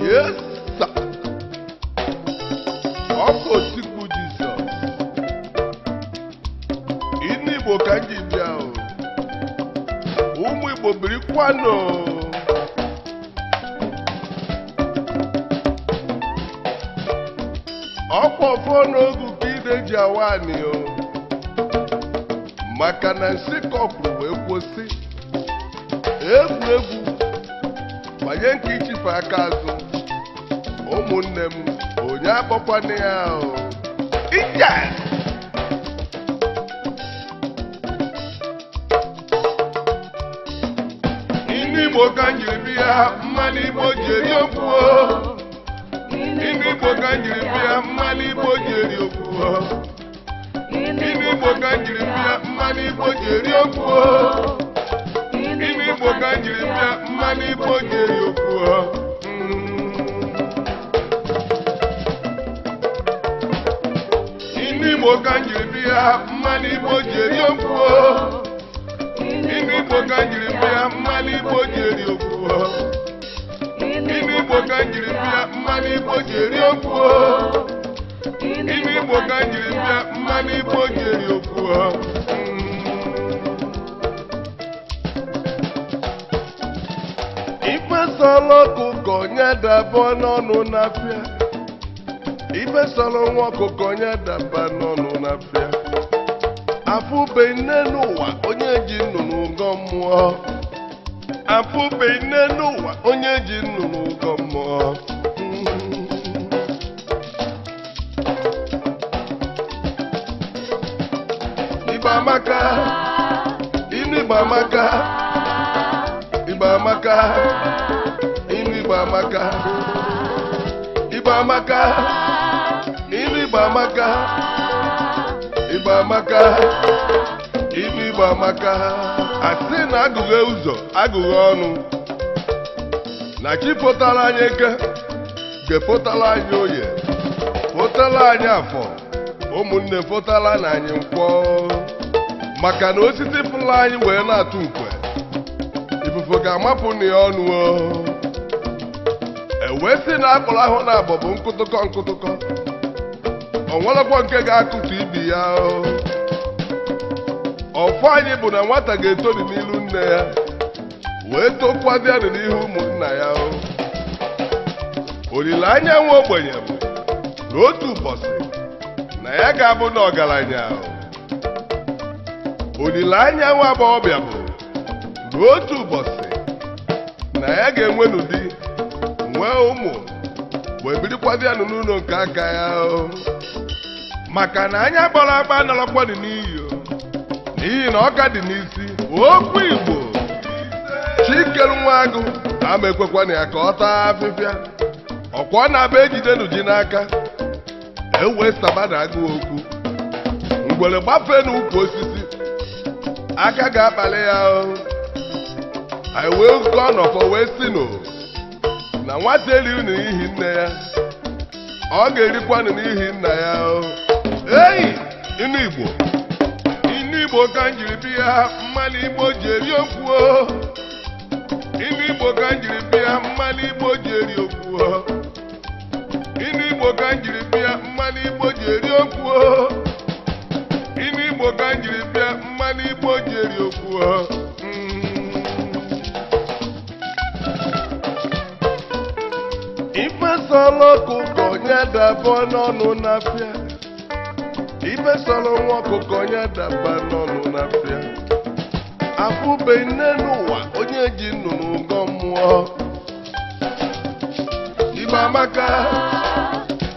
Yes, sir. Otimkpu Jesus. Ini Igbo ka m ji bịa o. Ụmụ Igbo birikwanụ. Ọkwa ọfọ n'ogu ka ide ji awani o. Maka na nsị kọpụrụ wee kwụsị. Egwu banye nke ichife aka azụ. Ụmụnne m onye akpọkwana ya o. Ije! Ndị Igbo ka m jiri bịa mmanụ Igbo ji eri okwu o. Ndị Igbo ka m jiri bịa mmanụ Igbo ji eri okwu o. Ndị Igbo ka m jiri bịa mmanụ Igbo ji eri okwu o. Ndị Igbo ka m jiri bịa mmanụ Igbo ji eri okwu o. Ndị Igbo ka m jiri bịa mmanụ Igbo ji eri okwu o. Ndị Igbo ka m jiri bịa mmanụ Igbo ji eri okwu o. Ndị Igbo ka m jiri bịa mmanụ Igbo ji eri okwu o. Ndị Igbo ka m jiri bịa mmanụ Igbo ji eri okwu o. Ife sọrọ ọkụkọ onye daba n'ọnụ n'afịa. Ife sọrọ nwa ọkụkọ onye daba n'ọnụ n'afịa. Afụbe nne n'ụwa onye ji nnụnụ ụgọ mmụọ. Afụbe nne n'ụwa onye ji nnụnụ ụgọ mmụọ. Igbo amaka, inu Igbo amaka. Igbo amaka, inu Igbo amaka. Igbo amaka, inu Igbo amaka. Igbo amaka, inu Igbo amaka. Asị na agụghị ụzọ, agụghị ọnụ. Na chi pụtara anyị eke, ga-pụtara anyị oye, pụtara anyị afọ, ụmụnne pụtara na anyị nkwọ. Maka na osisi fụla anyị wee na-atụ nkwe. Ifufe ga-amapụ na ya ọnụ o. Ewesị na akpọrọ ahụ na-abọ bụ nkụtụkọ nkụtụkọ. O nwerekwa nke ga-akụtu ibi ya o. Ọfọ anyị bụ na nwata ga-etoni n'ilu nne ya wee tokwazi anụ n'ihu ụmụnna ya o. Olileanya nwa ogbenye bụ n'otu ụbọchị na ya ga-abụ na ọgaranya o. Olileanya nwa agbọghọbịa bụ n'otu ụbọchị na ya ga-enwe n'ụdị nwee ụmụ wee birikwazi anụ n'ụlọ nke aka ya o. Maka na anya gbara agba analakwa dị n'iyi o. N'ihi na ọka dị n'isi. Okwu Igbo Chikelu nwa agụ ama ekwekwana ya ka ọ taa afịfịa. Ọkwa ọ na-abịa ejide n'uji n'aka ewe sabada agụ okwu. Ngwere gbafee n'ukwu osisi aka ga-akpali ya o. Anyị wee zukọ ọnọfọ wee si na nwata erighị n'ihi nne ya ọ ga-erikwanụ n'ihi nna ya o. Eyi inu Igbo, inu Igbo ka m jiri bịa mmanụ Igbo ji eri okwu o. Inu Igbo ka m jiri bịa mmanụ Igbo ji eri okwu o. Inu Igbo ka m jiri bịa mmanụ Igbo ji eri okwu o. Inu Igbo ka m jiri bịa mmanụ Igbo ji eri okwu o. Ife sọrọ ọkụkọ onye daba n'ọnụ n'afịa. Ife sọrọ nwa ọkụkọ onye daba n'ọnụ n'afịa. Afụbe nne n'ụwa onye ji nnụnụ ụgọ mmụọ. Igbo amaka,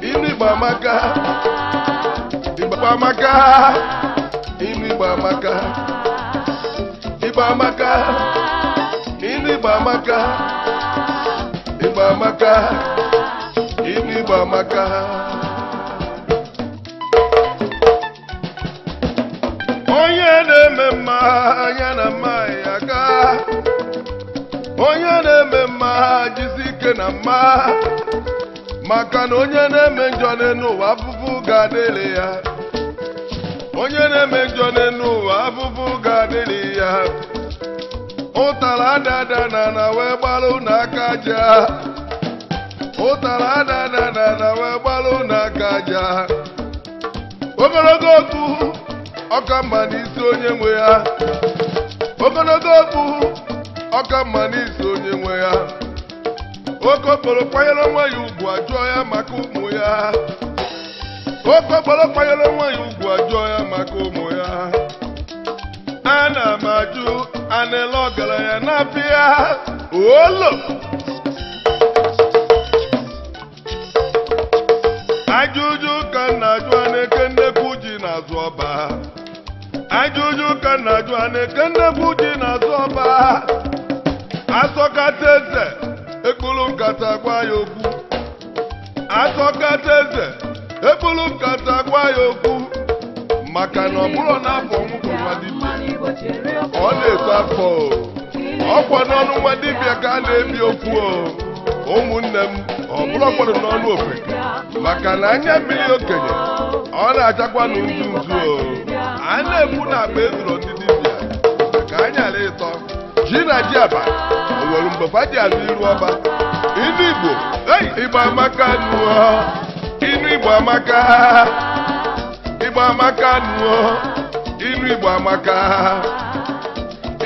inu Igbo amaka, Igbo amaka, inu Igbo amaka, Igbo amaka, inu Igbo amaka, Igbo amaka, inu Igbo amaka. Onye na-eme mma anya na mma ya gaa. Onye na-eme mma jisi ike na mma, maka na onye na-eme njọ n'ụwa afụfụ ga-adịrị ya. Onye na-eme njọ n'ụwa afụfụ ga-adịrị ya. Ụtara adada na wee gbalụ n'aka aja. Ụtara adada na wee gbalụ n'aka aja. Ogologo okwu ọka mma n'isi onye nwe ya. Ogologo okwu ọka mma n'isi onye nwe ya. Okokporo kwanyere nwa ya ugwu ajụọ ya maka ụmụ ya. Okokporo kwanyere nwa ya ugwu ajụọ ya maka ụmụ ya. Ana m ajụ anele ọgaranya na-apịa olo. Ajụjụ ka nna ajụ aneke nnekwu ji n'azụ ọba. Ajụjụ ka nna ajụ aneke nnekwu ji n'azụ ọba. Asọkata eze ekpuru nkata gwa ya okwu. Asọkata eze ekpuru nkata gwa ya okwu. Maka na ọ bụrụ n'afọ ọmụgwọ nwa dibịa, ọ na-eto afọ. Ọkwa n'ọnụ nwa dibịa ka a na-ebi okwu. Ụmụnne m, ọ bụrụ ọkpọrọ n'ọnụ ofeke, maka na anya mmiri okenye ọ na-achakwa n'nzu nzu. A na-ekwu na akpa ezuro ndị dibịa ka anya ala ịtọ. Ji na ji aba o nwere mgbe fa ji azụ iru ọba. Inu Igbo, Igbo amaka nụọ. Inu Igbo amaka, Igbo amaka nụọ. Inu Igbo amaka,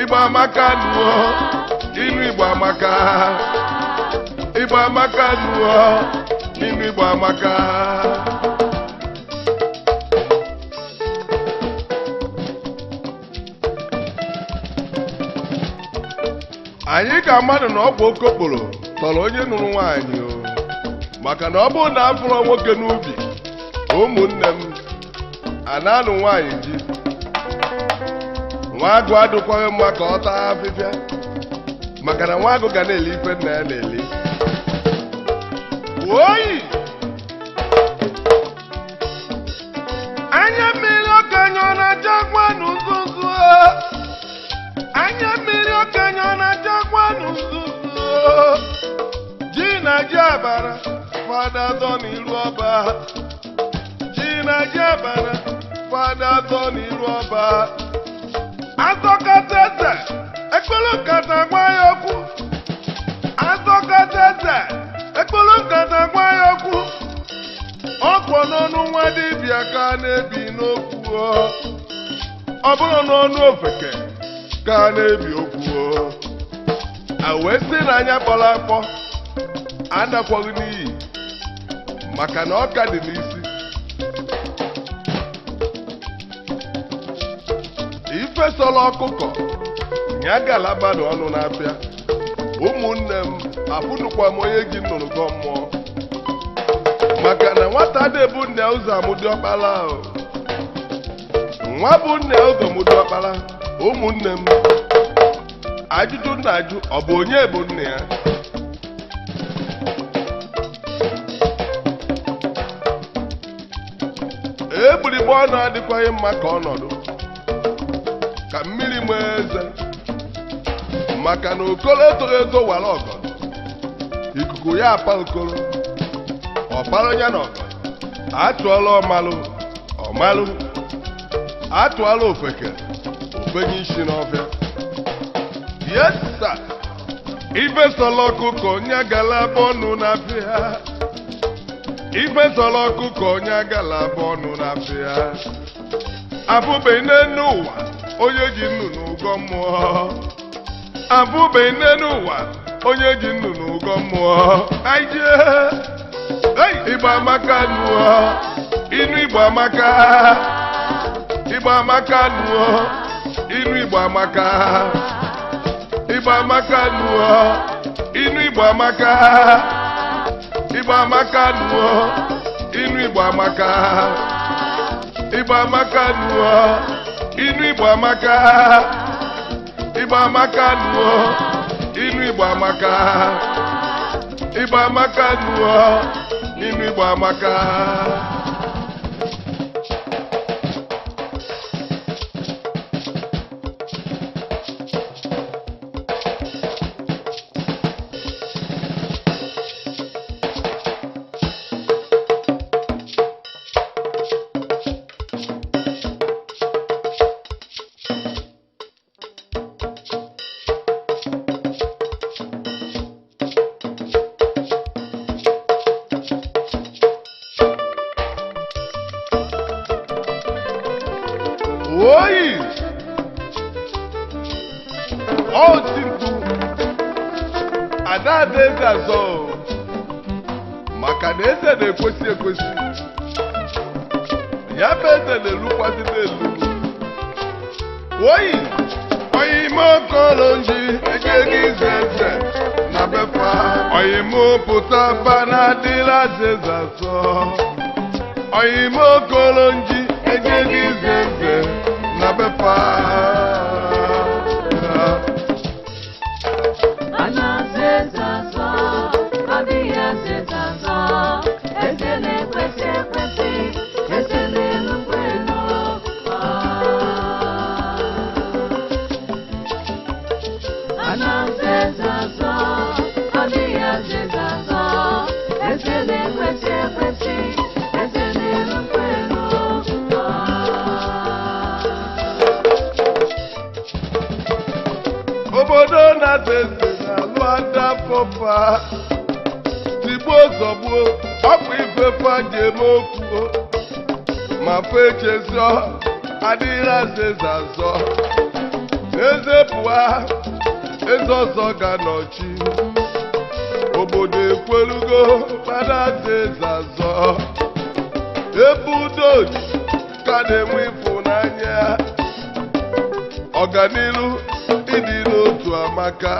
Igbo amaka nụọ. Inu Igbo amaka, Igbo amaka nụọ. Inu Igbo amaka. Anyị ka mmadụ na ọgwụ okokporo tọrọ onye nụrụ nwaanyị maka na ọ bụrụ na afụrọ nwoke n'ubi, ụmụnne m, a na-anụ nwaanyị ji. Nwa agụ adịkwaghị mma ka ọ taa afịfịa, maka na nwa agụ ga na-eli ife nna ya na-eli. Oyi anya mmiri okenye ọ na-achakwa n'uzuzu. Anya mmiri okenye ọ na-achakwa n'uzuzu. Ji na ji abara fada dọ n'iru ọba. Ji na ji abara fada dọ n'iru ọba. Azọkata eze ekpere nkata gwa ya okwu. Azọkata eze ekpere nkata gwa ya okwu. Ọkwọ n'ọnụ nwa dibịa ka a na-ebi n'okwu. Ọ bụrụ n'ọnụ ofeke ka a na-ebi okwu. A wee sị na anya kpọrọ akpọ adakwaghị n'iyi, maka na ọka dị n'isi. Ifesola ọkụkọ ya galaba n'ọnụ na-apịa. Ụmụnne m, afụnukwa m onye ji nnụnụ gọ mmụọ, maka na nwata na-ebu nne ụzọ amụdị ọkpara. Nwa bụ nne ụzọ mụdị ọkpara. Ụmụnne m, ajụjụ na-ajụ, ọ bụ onye bụ nne ya? Egburigbe ọnụ adịkwaghị mma ka ọnọdụ ka mmiri nwee eze, maka na okoro toro eto wara ọgọ. Ikuku ya apa okoro, ọkpara ya na ọgọ. Atụọla ọmalụ ọmalụ, atụọla ofeke ofenye isi n'ọfịa. Yes sir. Ifesola ọkụkọ onye galaba ọnụ na-apịa. Ifesola ọkụkọ onye galaba ọnụ na-apịa. Afụbeghị n'enu ụwa onye ji nnụnụ ụgọ mmụọ. Afụbeghị n'enu ụwa onye ji nnụnụ ụgọ mmụọ. Aije Igbo amaka nụọ. Inu Igbo amaka, Igbo amaka nụọ. Inu Igbo amaka, Igbo amaka nụọ. Inu Igbo amaka, Igbo amaka nuo, inu Igbo amaka. Igbo amaka nuo, inu Igbo amaka. Igbo amaka nuo, inu Igbo amaka. Igbo amaka nuo, inu Igbo amaka. Oyi! Otimkpu! Ada eze azọ maka na eze na-ekwesị ekwesị. Ya bụ eze na-elukwasị n'elu. Oyi! Oyimo kolonji ejeghị ize eze na befa. Oyimo pụta ba na adịla eze azọ. Oyimo kolonji ejeghị ize eze na befa. Obodo na-eze na-alụ ada pọpa tigbuo zọgbuo ọkwa ifefe ji eme okwu ma fe echezọ adịghị eze azọ eze pụa eze ọzọ ga nọchi obodo ekwelugo mana eze azọ ebe udo dị ka na-enwe ịfụnanya ọganilu ịdị n'otu amaka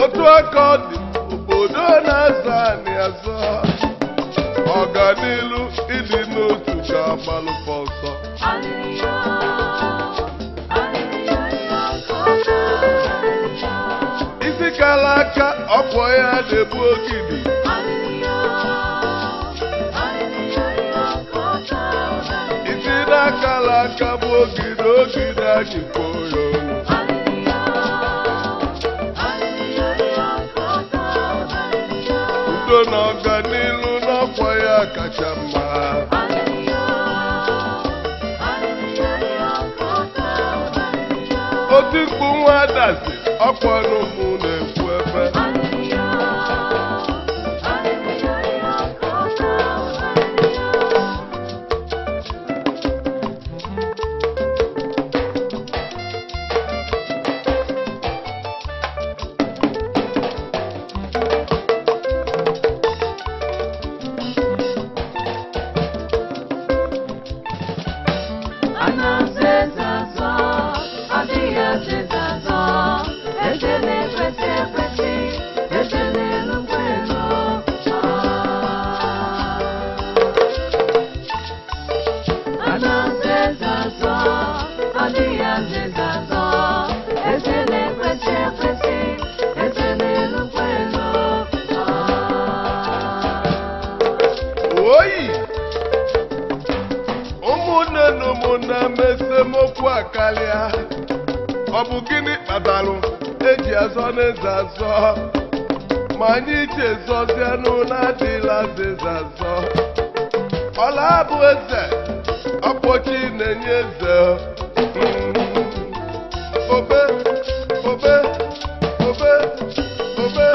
otu aka ọ dị obodo na-azọ anị azọ ọganilu ịdị n'otu ga-agbalụkwa ọsọ isi kala aka ọkwọ ya na-ebu ogidi isi na-akala aka bụ ogidi ogidi ajikwa ya udo na ọganilu n'ọkwa ya kacha mma Otimkpu nwa adazi ọkwa n'ụmụ na-ekwu ebe ụmụnne na ụmụnne mesemokwu akarịa ọ bụ gịnị kpatalụ eji azọ n'eze azọ ma anyị chezọzienụ na-adịla eze azọ ọla bụ eze ọkpọchi na-enye eze obe obe obe obe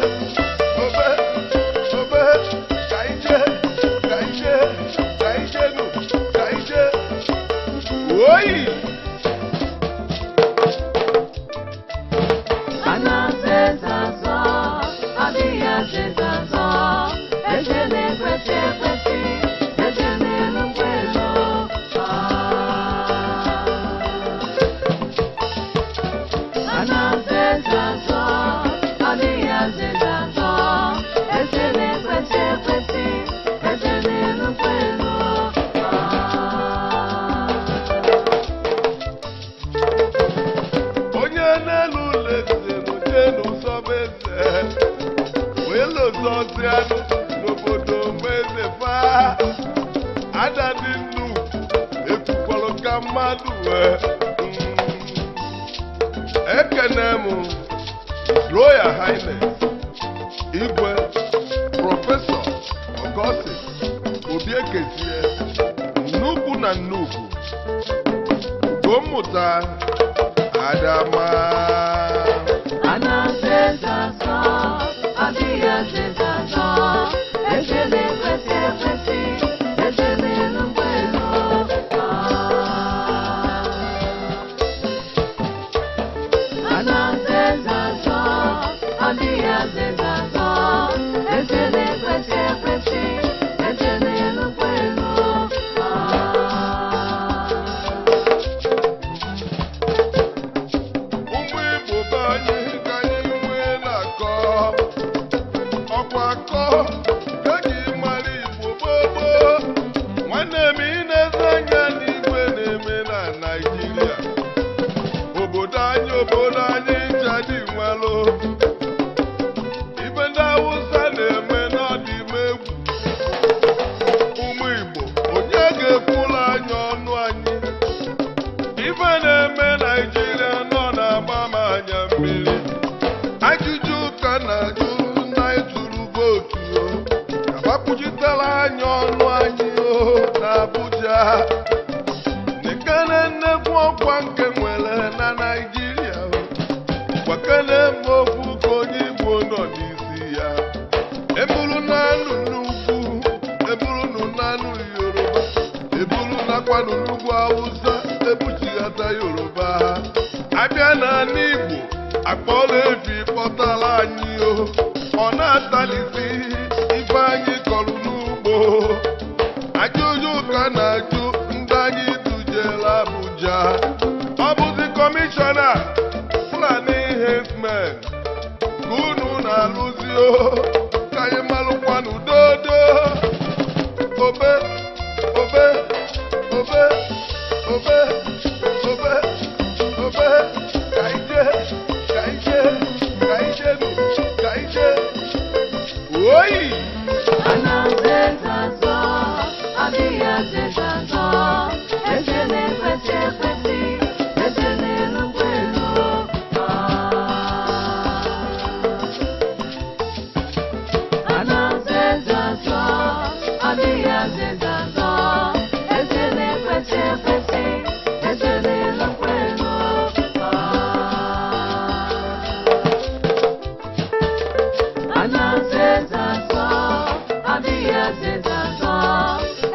obe obe ka ije ka ije ka ijenu ka ije oyi Eze mmadụ ekene m Royal Highness Igwe Prọfesọ Augustus Obiekezie nnukwu na nnukwu Ugommụta Adama abịa na n'Igbo akpọla efi kpọtala anyị ọ na-atalisi ife anyị kọrọ n'ugbo ajụjụ ka na-ajụ ndị anyị dujela Abuja ọ bụzi kọmishọna Fulani herdsmen ka unu na-alụzi ka anyị malụkwanụ dodo obe obe obe obe obe obe kaije kaije kaije kaije oyi anazezazo adiyazezazo ezele kwete kwete ezele lukwelo anazezazo adiyazezazo ezele kwete kwete ezele lukwelo anazezazo adiyazezazo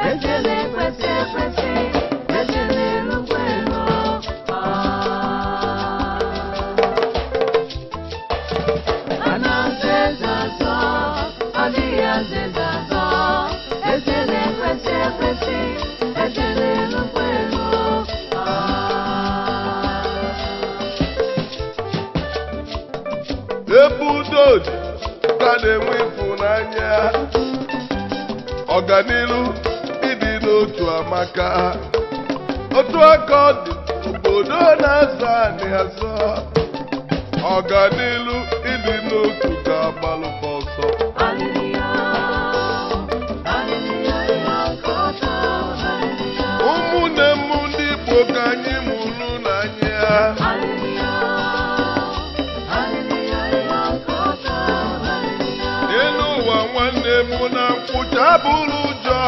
ezele kwete kwete ezele lukwelo anazezazo adiyazezazo ezele kwete kwete ezele lukwelo ebudod ka na-enwe ịfụnanya ọganilu ịdị n'otu amaka otu aka ọ dị obodo na-azọ anị azọ ọganilu ịdị n'otu ga-agbalụba ọsọ ụmụnne m ndị Igbo ka anyị mụrụ n'anya n'elu ụwa nwanne m na nkwụcha bụrụ ụjọ